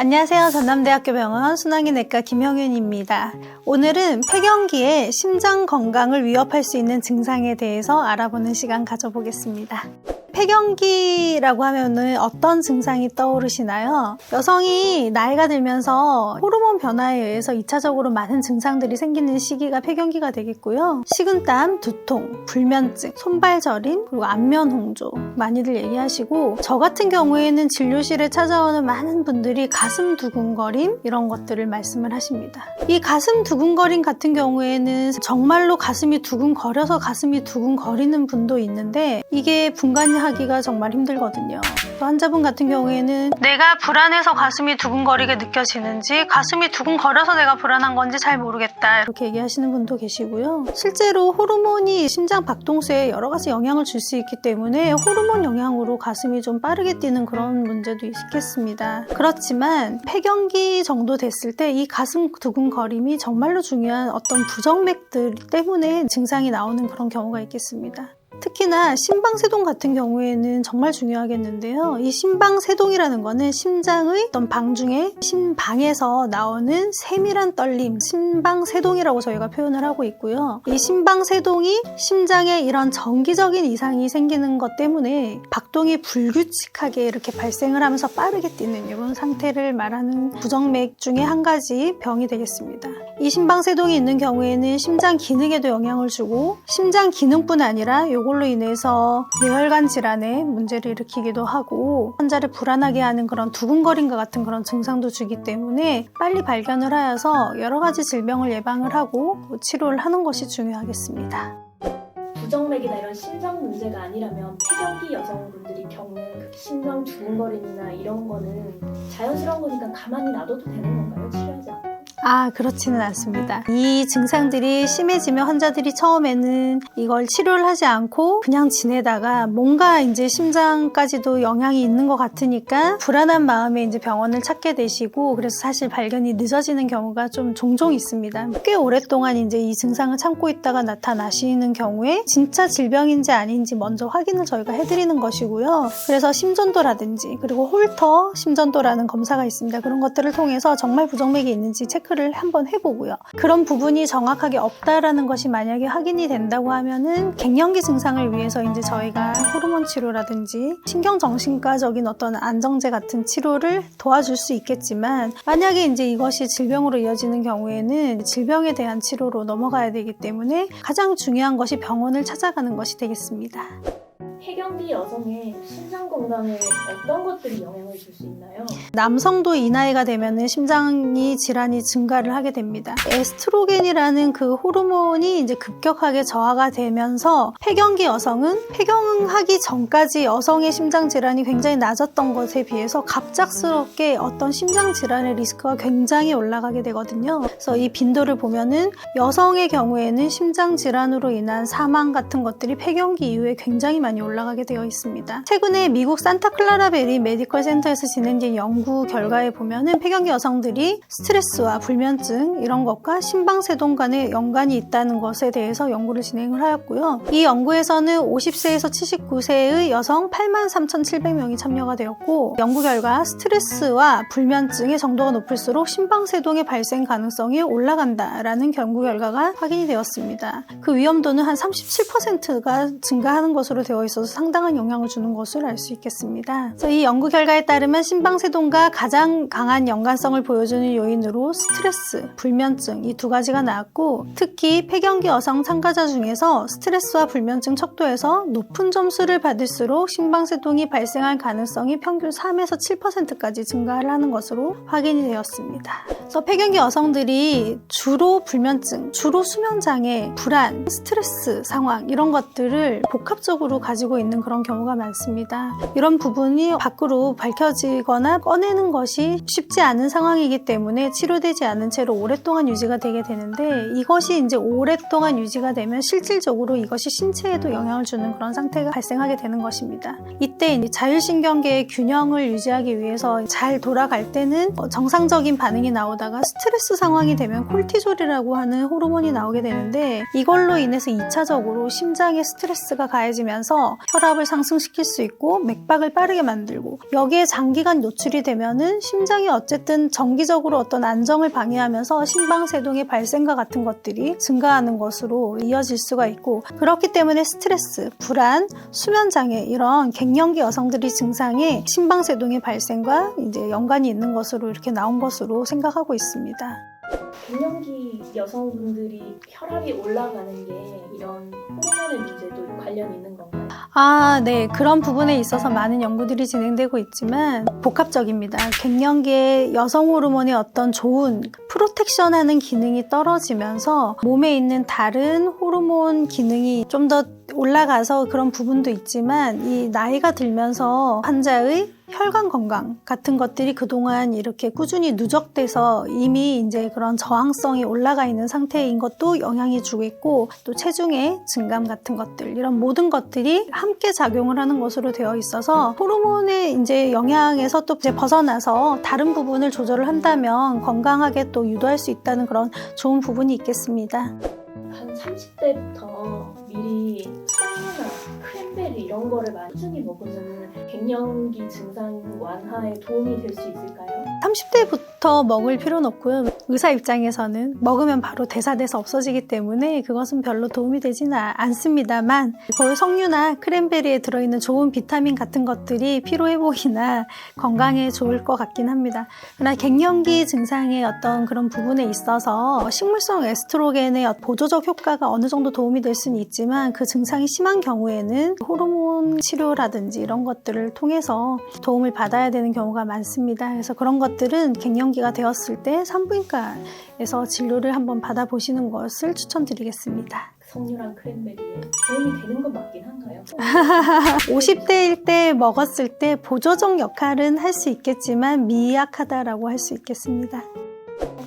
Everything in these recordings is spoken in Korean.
안녕하세요. 전남대학교 병원 순환기내과 김형윤입니다. 오늘은 폐경기에 심장 건강을 위협할 수 있는 증상에 대해서 알아보는 시간 가져보겠습니다. 폐경기라고 하면은 어떤 증상이 떠오르시나요? 여성이 나이가 들면서 호르몬 변화에 의해서 2차적으로 많은 증상들이 생기는 시기가 폐경기가 되겠고요. 식은땀, 두통, 불면증, 손발저림, 그리고 안면 홍조 많이들 얘기하시고, 저 같은 경우에는 진료실에 찾아오는 많은 분들이 가슴 두근거림 이런 것들을 말씀을 하십니다. 이 가슴 두근거림 같은 경우에는 정말로 가슴이 두근거려서 가슴이 두근거리는 분도 있는데, 이게 분간하기가 정말 힘들거든요. 또 환자분 같은 경우에는 내가 불안해서 가슴이 두근거리게 느껴지는지, 가슴이 두근거려서 내가 불안한 건지 잘 모르겠다, 이렇게 얘기하시는 분도 계시고요. 실제로 호르몬이 심장 박동수에 여러 가지 영향을 줄 수 있기 때문에 호르몬 영향으로 가슴이 좀 빠르게 뛰는 그런 문제도 있겠습니다. 그렇지만 폐경기 정도 됐을 때 이 가슴 두근거림이 정말로 중요한 어떤 부정맥들 때문에 증상이 나오는 그런 경우가 있겠습니다. 특히나 심방세동 같은 경우에는 정말 중요하겠는데요. 이 심방세동이라는 거는 심장의 어떤 방 중에 심방에서 나오는 세밀한 떨림, 심방세동이라고 저희가 표현을 하고 있고요. 이 심방세동이 심장에 이런 정기적인 이상이 생기는 것 때문에 박동이 불규칙하게 이렇게 발생을 하면서 빠르게 뛰는 이런 상태를 말하는 부정맥 중에 한 가지 병이 되겠습니다. 이 심방세동이 있는 경우에는 심장 기능에도 영향을 주고, 심장 기능뿐 아니라 요걸로 인해서 뇌혈관 질환에 문제를 일으키기도 하고, 환자를 불안하게 하는 그런 두근거림과 같은 그런 증상도 주기 때문에 빨리 발견을 하여서 여러 가지 질병을 예방을 하고 치료를 하는 것이 중요하겠습니다. 부정맥이나 이런 심장 문제가 아니라면 폐경기 여성분들이 겪는 그 심장 두근거림이나 이런 거는 자연스러운 거니까 가만히 놔둬도 되는 건가요? 치료하지 않고? 그렇지는 않습니다. 이 증상들이 심해지면 환자들이 처음에는 이걸 치료를 하지 않고 그냥 지내다가 뭔가 이제 심장까지도 영향이 있는 것 같으니까 불안한 마음에 이제 병원을 찾게 되시고, 그래서 사실 발견이 늦어지는 경우가 좀 종종 있습니다. 꽤 오랫동안 이제 이 증상을 참고 있다가 나타나시는 경우에 진짜 질병인지 아닌지 먼저 확인을 저희가 해드리는 것이고요. 그래서 심전도라든지 그리고 홀터 심전도라는 검사가 있습니다. 그런 것들을 통해서 정말 부정맥이 있는지 체크를 한번 해보고요. 그런 부분이 정확하게 없다라는 것이 만약에 확인이 된다고 하면은 갱년기 증상을 위해서 이제 저희가 호르몬 치료라든지 신경정신과적인 어떤 안정제 같은 치료를 도와줄 수 있겠지만, 만약에 이제 이것이 질병으로 이어지는 경우에는 질병에 대한 치료로 넘어가야 되기 때문에 가장 중요한 것이 병원을 찾아가는 것이 되겠습니다. 폐경기 여성의 심장 건강에 어떤 것들이 영향을 줄 수 있나요? 남성도 이 나이가 되면은 심장이 질환이 증가를 하게 됩니다. 에스트로겐이라는 그 호르몬이 이제 급격하게 저하가 되면서 폐경기 여성은 폐경하기 전까지 여성의 심장 질환이 굉장히 낮았던 것에 비해서 갑작스럽게 어떤 심장 질환의 리스크가 굉장히 올라가게 되거든요. 그래서 이 빈도를 보면은 여성의 경우에는 심장 질환으로 인한 사망 같은 것들이 폐경기 이후에 굉장히 많이 올라가게 되어 있습니다. 최근에 미국 산타클라라베리 메디컬 센터에서 진행된 연구 결과에 보면은 폐경기 여성들이 스트레스와 불면증 이런 것과 심방세동 간의 연관이 있다는 것에 대해서 연구를 진행을 하였고요. 이 연구에서는 50세에서 79세의 여성 83,700명이 참여가 되었고, 연구 결과 스트레스와 불면증의 정도가 높을수록 심방세동의 발생 가능성이 올라간다라는 연구 결과가 확인이 되었습니다. 그 위험도는 한 37%가 증가하는 것으로 되어 있어서 상당한 영향을 주는 것을 알 수 있겠습니다. 그래서 이 연구 결과에 따르면 심방세동과 가장 강한 연관성을 보여주는 요인으로 스트레스, 불면증 이 두 가지가 나왔고, 특히 폐경기 여성 참가자 중에서 스트레스와 불면증 척도에서 높은 점수를 받을수록 심방세동이 발생할 가능성이 평균 3에서 7%까지 증가를 하는 것으로 확인이 되었습니다. 그래서 폐경기 여성들이 주로 불면증, 주로 수면장애, 불안, 스트레스 상황 이런 것들을 복합적으로 가지고 있는 그런 경우가 많습니다. 이런 부분이 밖으로 밝혀지거나 꺼내는 것이 쉽지 않은 상황이기 때문에 치료되지 않은 채로 오랫동안 유지가 되게 되는데, 이것이 이제 오랫동안 유지가 되면 실질적으로 이것이 신체에도 영향을 주는 그런 상태가 발생하게 되는 것입니다. 이때 이제 자율신경계의 균형을 유지하기 위해서 잘 돌아갈 때는 정상적인 반응이 나오다가 스트레스 상황이 되면 콜티졸이라고 하는 호르몬이 나오게 되는데, 이걸로 인해서 2차적으로 심장에 스트레스가 가해지면서 혈압을 상승시킬 수 있고 맥박을 빠르게 만들고, 여기에 장기간 노출이 되면은 심장이 어쨌든 정기적으로 어떤 안정을 방해하면서 심방세동의 발생과 같은 것들이 증가하는 것으로 이어질 수가 있고, 그렇기 때문에 스트레스, 불안, 수면장애 이런 갱년기 여성들의 증상에 심방세동의 발생과 이제 연관이 있는 것으로 이렇게 나온 것으로 생각하고 있습니다. 갱년기 여성분들이 혈압이 올라가는 게 이런 호르몬의 문제도 관련이 있는 건가요? 네. 그런 부분에 있어서 많은 연구들이 진행되고 있지만 복합적입니다. 갱년기에 여성 호르몬의 어떤 좋은 프로텍션하는 기능이 떨어지면서 몸에 있는 다른 호르몬 기능이 좀 더 올라가서 그런 부분도 있지만, 이 나이가 들면서 환자의 혈관 건강 같은 것들이 그동안 이렇게 꾸준히 누적돼서 이미 이제 그런 저항성이 올라가 있는 상태인 것도 영향이 주고 있고, 또 체중의 증감 같은 것들, 이런 모든 것들이 함께 작용을 하는 것으로 되어 있어서 호르몬의 이제 영향에서 또 이제 벗어나서 다른 부분을 조절을 한다면 건강하게 또 유도할 수 있다는 그런 좋은 부분이 있겠습니다. 한 30대부터 미리 석류나 크랜베리 이런 거를 많이 꾸준히 먹으면 갱년기 증상 완화에 도움이 될 수 있을까요? 30대부터 먹을 필요는 없고요. 의사 입장에서는 먹으면 바로 대사돼서 없어지기 때문에 그것은 별로 도움이 되지는 않습니다만, 그 석류나 크랜베리에 들어있는 좋은 비타민 같은 것들이 피로회복이나 건강에 좋을 것 같긴 합니다. 그러나 갱년기 증상의 어떤 그런 부분에 있어서 식물성 에스트로겐의 보조적 효과가 어느 정도 도움이 될 수는 있지만, 그 증상이 심한 경우에는 호르몬 치료라든지 이런 것들을 통해서 도움을 받아야 되는 경우가 많습니다. 그래서 그런 것들은 갱년기가 되었을 때 산부인과에서 진료를 한번 받아보시는 것을 추천드리겠습니다. 석류랑 크랜베리에 도움이 되는 건 맞긴 한가요? 50대일 때 먹었을 때 보조적 역할은 할 수 있겠지만 미약하다라고 할 수 있겠습니다.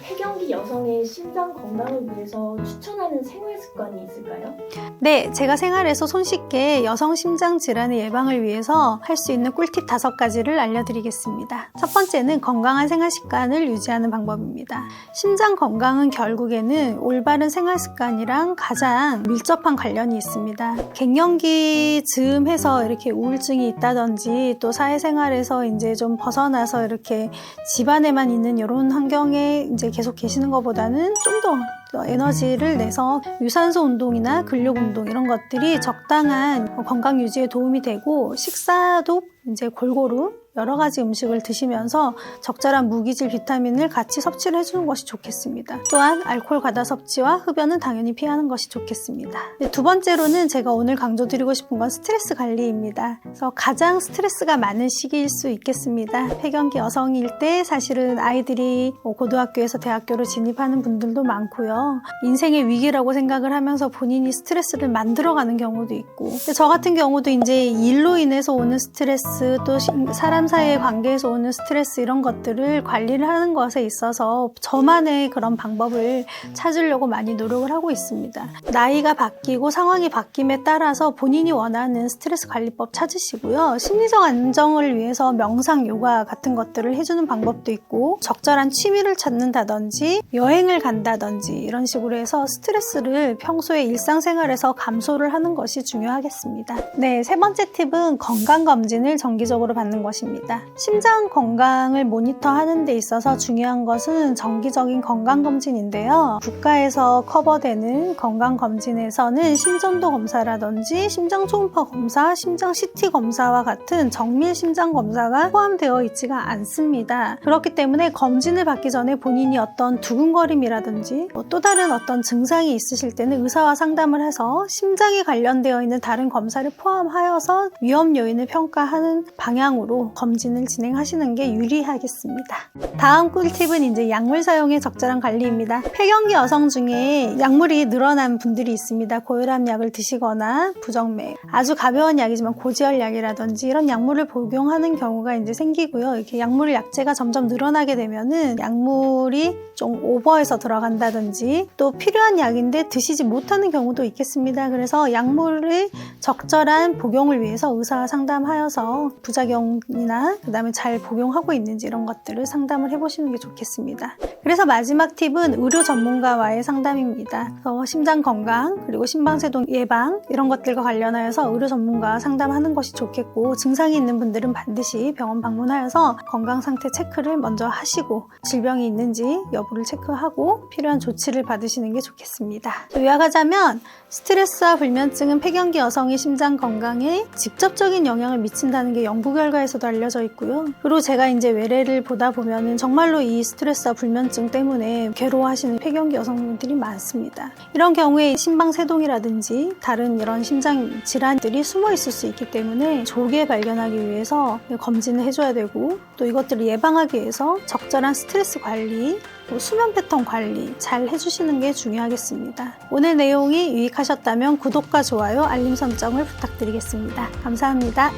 폐경기 여성의 심장 건강을 위해서 추천하는 생활 습관이 있을까요? 네, 제가 생활에서 손쉽게 여성 심장 질환의 예방을 위해서 할 수 있는 꿀팁 5가지를 알려드리겠습니다. 첫 번째는 건강한 생활 습관을 유지하는 방법입니다. 심장 건강은 결국에는 올바른 생활 습관이랑 가장 밀접한 관련이 있습니다. 갱년기 즈음해서 이렇게 우울증이 있다든지, 또 사회생활에서 이제 좀 벗어나서 이렇게 집안에만 있는 이런 환경에 이제 계속 계시는 것보다는 좀 더 에너지를 내서 유산소 운동이나 근력 운동 이런 것들이 적당한 건강 유지에 도움이 되고, 식사도 이제 골고루 여러 가지 음식을 드시면서 적절한 무기질 비타민을 같이 섭취를 해주는 것이 좋겠습니다. 또한 알코올 과다 섭취와 흡연은 당연히 피하는 것이 좋겠습니다. 두 번째로는 제가 오늘 강조드리고 싶은 건 스트레스 관리입니다. 그래서 가장 스트레스가 많은 시기일 수 있겠습니다. 폐경기 여성일 때 사실은 아이들이 고등학교에서 대학교로 진입하는 분들도 많고요. 인생의 위기라고 생각을 하면서 본인이 스트레스를 만들어가는 경우도 있고, 저 같은 경우도 이제 일로 인해서 오는 스트레스, 또 사람 사이의 관계에서 오는 스트레스, 이런 것들을 관리를 하는 것에 있어서 저만의 그런 방법을 찾으려고 많이 노력을 하고 있습니다. 나이가 바뀌고 상황이 바뀜에 따라서 본인이 원하는 스트레스 관리법 찾으시고요. 심리적 안정을 위해서 명상, 요가 같은 것들을 해주는 방법도 있고, 적절한 취미를 찾는다든지 여행을 간다든지 이런 식으로 해서 스트레스를 평소에 일상생활에서 감소를 하는 것이 중요하겠습니다. 네, 세 번째 팁은 건강검진을 정기적으로 받는 것입니다. 심장 건강을 모니터하는 데 있어서 중요한 것은 정기적인 건강검진인데요. 국가에서 커버되는 건강검진에서는 심전도 검사라든지 심장 초음파 검사, 심장 CT 검사와 같은 정밀 심장 검사가 포함되어 있지가 않습니다. 그렇기 때문에 검진을 받기 전에 본인이 어떤 두근거림이라든지 또 다른 어떤 증상이 있으실 때는 의사와 상담을 해서 심장에 관련되어 있는 다른 검사를 포함하여서 위험 요인을 평가하는 방향으로 검진을 진행하시는 게 유리하겠습니다. 다음 꿀팁은 이제 약물 사용의 적절한 관리입니다. 폐경기 여성 중에 약물이 늘어난 분들이 있습니다. 고혈압 약을 드시거나 부정맥, 아주 가벼운 약이지만 고지혈약이라든지 이런 약물을 복용하는 경우가 이제 생기고요. 이렇게 약물 약제가 점점 늘어나게 되면은 약물이 좀 오버해서 들어간다든지 약이라든지 또 필요한 약인데 드시지 못하는 경우도 있겠습니다. 그래서 약물을 적절한 복용을 위해서 의사와 상담하여서 부작용이나 그다음에 잘 복용하고 있는지 이런 것들을 상담을 해보시는 게 좋겠습니다. 그래서 마지막 팁은 의료 전문가와의 상담입니다. 그래서 심장 건강 그리고 심방세동 예방 이런 것들과 관련하여서 의료 전문가와 상담하는 것이 좋겠고, 증상이 있는 분들은 반드시 병원 방문하여서 건강 상태 체크를 먼저 하시고 질병이 있는지 여부를 체크하고 필요한 조치를 받으시는 게 좋겠습니다. 요약하자면 스트레스와 불면증은 폐경기 여성의 심장 건강에 직접적인 영향을 미친다는 게 연구 결과에서도 알려져 있고요. 그리고 제가 이제 외래를 보다 보면은 정말로 이 스트레스와 불면증 때문에 괴로워하시는 폐경기 여성분들이 많습니다. 이런 경우에 심방세동이라든지 다른 이런 심장 질환들이 숨어 있을 수 있기 때문에 조기에 발견하기 위해서 검진을 해줘야 되고, 또 이것들을 예방하기 위해서 적절한 스트레스 관리, 또 수면 패턴 관리 잘 해주시는 게 중요하겠습니다. 오늘 내용이 유익하셨다면 구독과 좋아요, 알림 설정을 부탁드리겠습니다. 감사합니다.